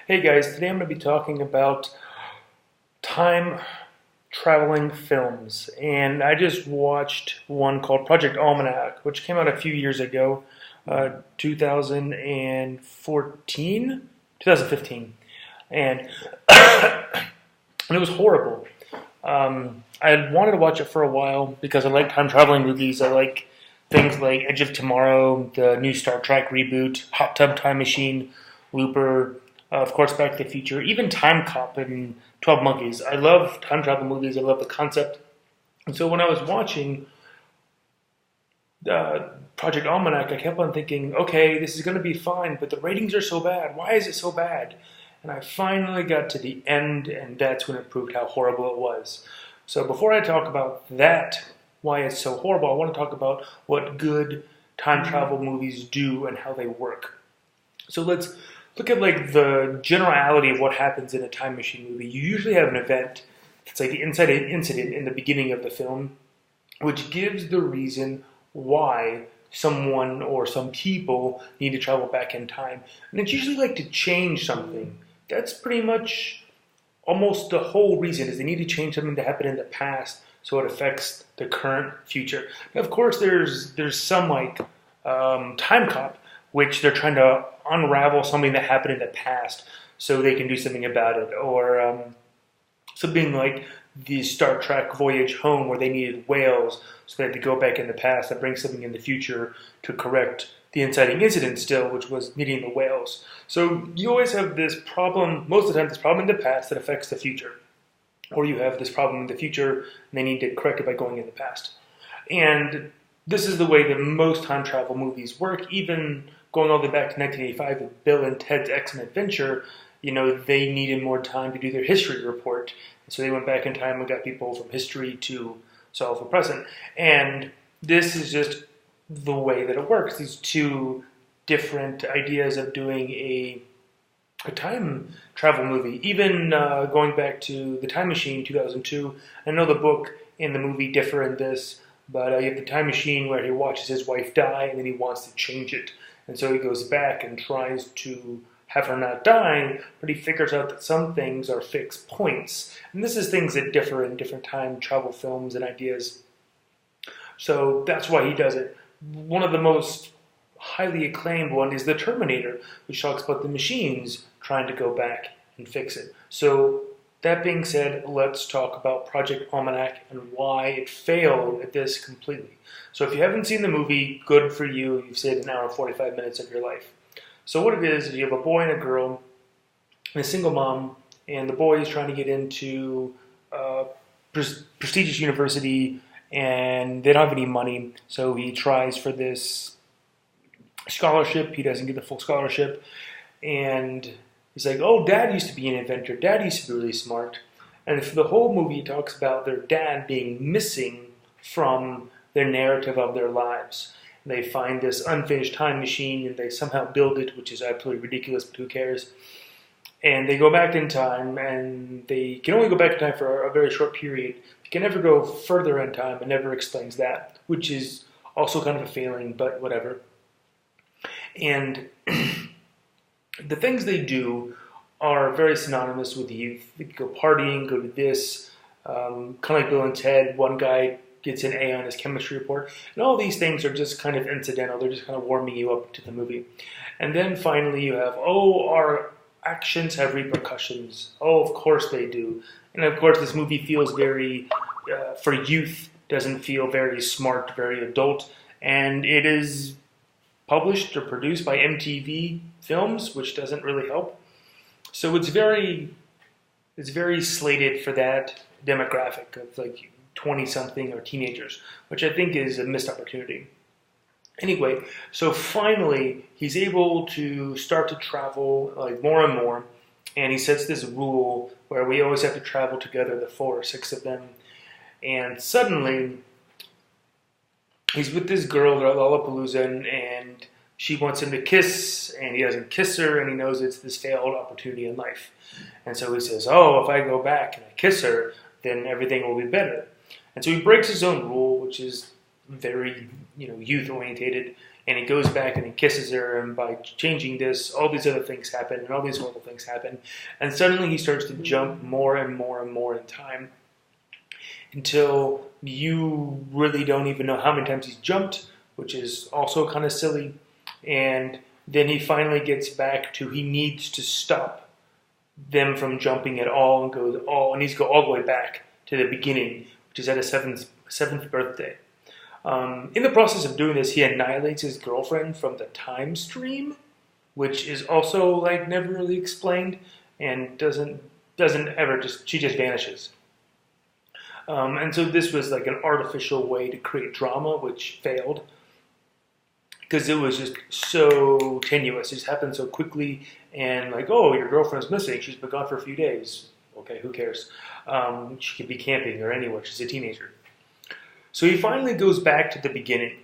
Hey guys, today I'm going to be talking about time traveling films. And I just watched one called Project Almanac, which came out a few years ago, 2014, 2015. And, and it was horrible. I had wanted to watch it for a while because I like time traveling movies. I like things like Edge of Tomorrow, the new Star Trek reboot, Hot Tub Time Machine, Looper, of course, Back to the Future, even Time Cop and 12 Monkeys. I love time travel movies. I love the concept. And so when I was watching Project Almanac, I kept on thinking, okay, this is going to be fine, but the ratings are so bad. Why is it so bad? And I finally got to the end, and that's when it proved how horrible it was. So before I talk about that, why it's so horrible, I want to talk about what good time travel movies do and how they work. So let's look at like the generality of what happens in a time machine movie. You usually have an event that's like the inside incident in the beginning of the film, which gives the reason why someone or some people need to travel back in time. And it's usually like to change something. That's pretty much almost the whole reason is they need to change something that happened in the past so it affects the current future. Now, of course, there's some like Time Cop, which they're trying to unravel something that happened in the past so they can do something about it, or something like the Star Trek Voyage Home where they needed whales, so they had to go back in the past and bring something in the future to correct the inciting incident still, which was needing the whales. So you always have this problem, most of the time this problem in the past that affects the future. Or you have this problem in the future and they need to correct it by going in the past. And this is the way that most time travel movies work, even going all the way back to 1985 with Bill and Ted's Excellent Adventure. They needed more time to do their history report. So they went back in time and got people from history to solve the present. And this is just the way that it works. These two different ideas of doing a time travel movie. Even going back to The Time Machine, 2002, I know the book and the movie differ in this, but you have The Time Machine where he watches his wife die and then he wants to change it. And so he goes back and tries to have her not die, but he figures out that some things are fixed points. And this is things that differ in different time travel films and ideas. So that's why he does it. One of the most highly acclaimed one is The Terminator, which talks about the machines trying to go back and fix it. So that being said, let's talk about Project Almanac and why it failed at this completely. So if you haven't seen the movie, good for you. You've saved an hour and 45 minutes of your life. So what it is you have a boy and a girl and a single mom, and the boy is trying to get into a prestigious university, and they don't have any money, so he tries for this scholarship. He doesn't get the full scholarship, and he's like, oh, Dad used to be an inventor. Dad used to be really smart. And for the whole movie, it talks about their dad being missing from their narrative of their lives. They find this unfinished time machine and they somehow build it, which is absolutely ridiculous, but who cares? And they go back in time, and they can only go back in time for a very short period. They can never go further in time, and never explains that, which is also kind of a failing, but whatever. And the things they do are very synonymous with youth. They go partying, go to this, kind of like Bill and Ted. One guy gets an A on his chemistry report. And all these things are just kind of incidental. They're just kind of warming you up to the movie. And then finally you have, oh, our actions have repercussions. Oh, of course they do. And of course this movie feels very, for youth, doesn't feel very smart, very adult. And it is published or produced by MTV Films, which doesn't really help. So it's very slated for that demographic of like 20-something or teenagers, which I think is a missed opportunity. Anyway, so finally he's able to start to travel like more and more, and he sets this rule where we always have to travel together, the 4 or 6 of them. And suddenly he's with this girl at Lollapalooza, and she wants him to kiss, and he doesn't kiss her, and he knows it's this failed opportunity in life. And so he says, oh, if I go back and I kiss her, then everything will be better. And so he breaks his own rule, which is very, youth-orientated. and he goes back and he kisses her, and by changing this, all these other things happen, and all these horrible things happen, and suddenly he starts to jump more and more and more in time until you really don't even know how many times he's jumped, which is also kind of silly, and then he finally gets back to he needs to stop them from jumping at all, and needs to go all the way back to the beginning, which is at his seventh birthday. In the process of doing this, he annihilates his girlfriend from the time stream, which is also like never really explained, and doesn't ever she just vanishes. And so this was like an artificial way to create drama, which failed because it was just so tenuous. It just happened so quickly, and like, oh, your girlfriend's missing. She's been gone for a few days. Okay, who cares? She could be camping or anywhere. She's a teenager. So he finally goes back to the beginning,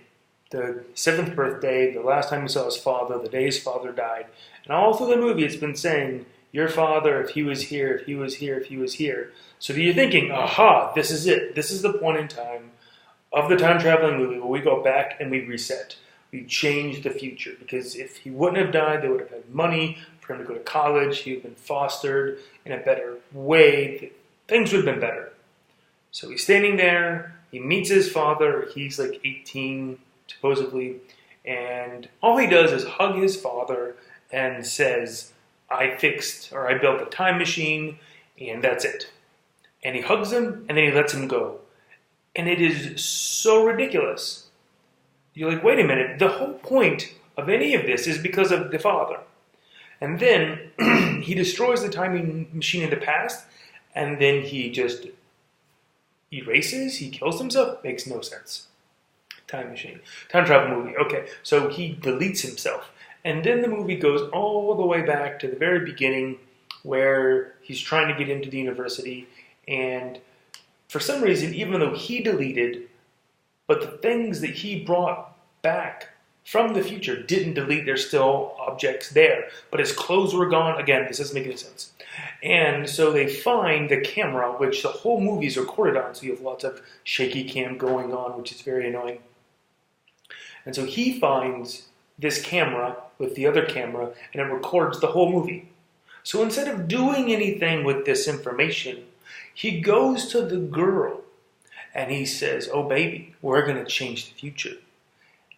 the 7th birthday, the last time he saw his father, the day his father died. And all through the movie it's been saying, your father, if he was here, if he was here, if he was here. So you're thinking, aha, this is it. This is the point in time of the time-traveling movie where we go back and we reset. We change the future. Because if he wouldn't have died, they would have had money for him to go to college. He would have been fostered in a better way. Things would have been better. So he's standing there. He meets his father. He's like 18, supposedly. And all he does is hug his father and says, I built a time machine, and that's it. And he hugs him, and then he lets him go. And it is so ridiculous. You're like, wait a minute. The whole point of any of this is because of the father. And then he destroys the time machine in the past, and then he just erases, he kills himself. Makes no sense. Time machine. Time travel movie. Okay, so he deletes himself. And then the movie goes all the way back to the very beginning where he's trying to get into the university. And for some reason, even though he deleted, but the things that he brought back from the future didn't delete. There's still objects there. But his clothes were gone. Again, this doesn't make any sense. And so they find the camera, which the whole movie is recorded on. So you have lots of shaky cam going on, which is very annoying. And so he finds this camera with the other camera, and it records the whole movie. So instead of doing anything with this information, he goes to the girl, and he says, oh baby, we're going to change the future.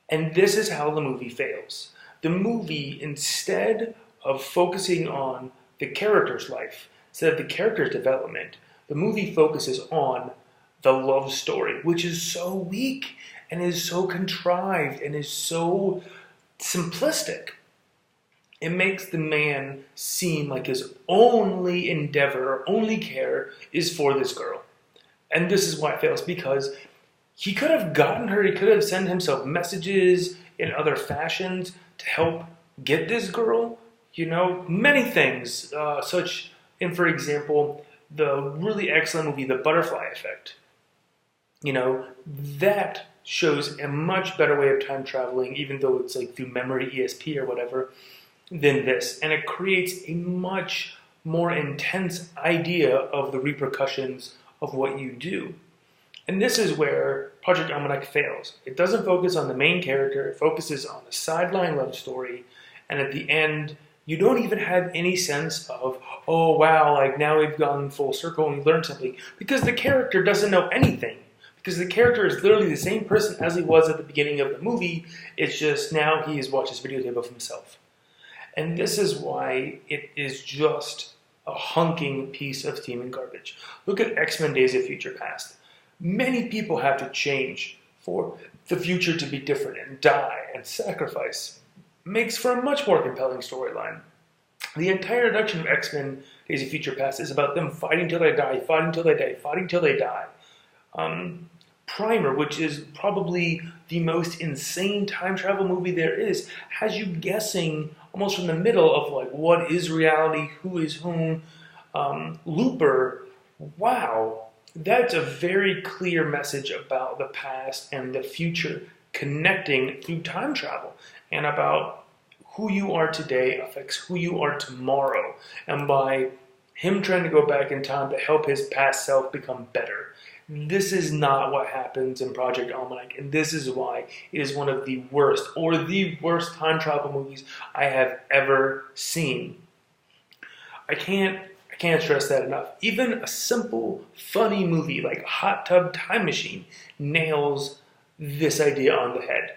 And this is how the movie fails. The movie, instead of focusing on the character's life, instead of the character's development, the movie focuses on the love story, which is so weak and is so contrived and is so simplistic. It makes the man seem like his only endeavor or only care is for this girl. And this is why it fails, because he could have gotten her, he could have sent himself messages in other fashions to help get this girl, many things, for example, the really excellent movie, The Butterfly Effect. That shows a much better way of time traveling, even though it's like through memory ESP or whatever, than this. And it creates a much more intense idea of the repercussions of what you do. And this is where Project Almanac fails. It doesn't focus on the main character, it focuses on the sideline love story, and at the end, you don't even have any sense of, oh wow, like now we've gone full circle and we learned something, because the character doesn't know anything. Because the character is literally the same person as he was at the beginning of the movie, it's just now he has watched this videotape of himself. And this is why it is just a hunking piece of steaming garbage. Look at X-Men Days of Future Past. Many people have to change for the future to be different and die and sacrifice. Makes for a much more compelling storyline. The entire introduction of X-Men Days of Future Past is about them fighting till they die, fighting till they die, fighting till they die. Primer, which is probably the most insane time travel movie there is, has you guessing almost from the middle of like what is reality, who is whom. Looper, wow, that's a very clear message about the past and the future connecting through time travel, and about who you are today affects who you are tomorrow, and by him trying to go back in time to help his past self become better. This is not what happens in Project Almanac, and this is why it is one of the worst, or the worst time travel movies I have ever seen. I can't stress that enough. Even a simple, funny movie like Hot Tub Time Machine nails this idea on the head.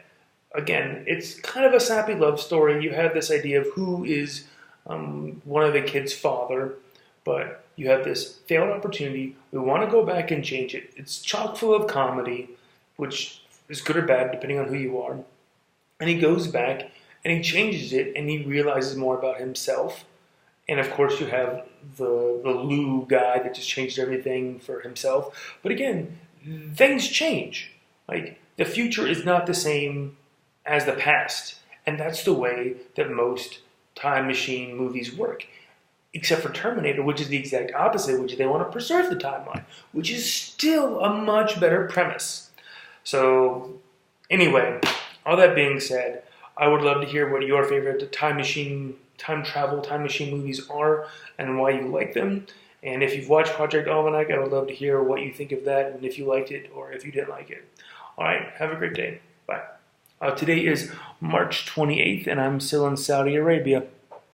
Again, it's kind of a sappy love story. You have this idea of who is one of the kids' father, but you have this failed opportunity. We want to go back and change it. It's chock full of comedy, which is good or bad depending on who you are. And he goes back and he changes it and he realizes more about himself. And of course you have the Lou guy that just changed everything for himself. But again, things change. Like, the future is not the same as the past. And that's the way that most time machine movies work. Except for Terminator, which is the exact opposite, which they want to preserve the timeline, which is still a much better premise. So, anyway, all that being said, I would love to hear what your favorite time travel, time machine movies are and why you like them. And if you've watched Project Almanac, I would love to hear what you think of that and if you liked it or if you didn't like it. All right, have a great day. Bye. Today is March 28th, and I'm still in Saudi Arabia.